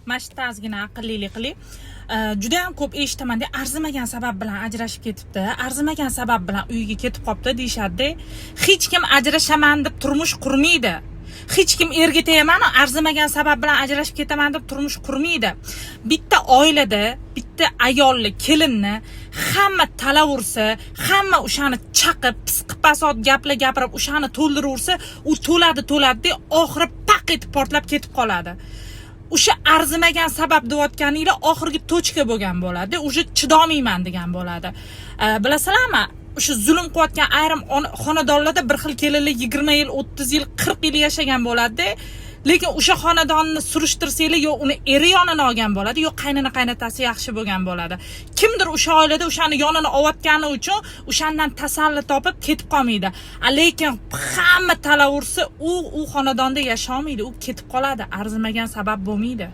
Mana shu ozgina aqllilik qiling. Juda ham ko'p eshitaman-da, arzimagan sabab bilan ajrashib ketibdi, arzimagan sabab bilan uyiga ketib qopti deyshadi. Hech kim ajrashaman deb turmush qurmaydi. Hech kim erga tegaman, arzimagan sabab bilan ajrashib ketaman deb turmush qurmaydi. Bitta oilada, bitta ayolni, kelinni hamma talaversa, hamma o'shani chaqib, pisqi-pasod gaplar gapirib, o'shani to'ldiraversa, u to'ladi, oxiri paq etib portlab ketib qoladi. O'sha arzimagan sabab deyotganinglar oxirgi tochka bo'lgan bo'ladi. O'sha chidolmayman degan bo'ladi. Bilasizlarmi? O'sha zulm qilayotgan ayrim xonadonlarda bir xil kelinlar 20 yil, 30 yil, 40 yil yashagan bo'ladi. Lekin o'sha xonadonni surishtirsanglar, yo uni eri yonini olgan bo'ladi, yo qaynona qaynotasi yaxshi bo'lgan bo'ladi. Kimdir o'sha oilada o'shani yonini olotgani uchun o'shandan tasalli topib ketib qolmaydi. Lekin hamma talaversa, u xonadonda yashamaydi, u ketib qoladi. Arzimagan sabab bo'lmaydi.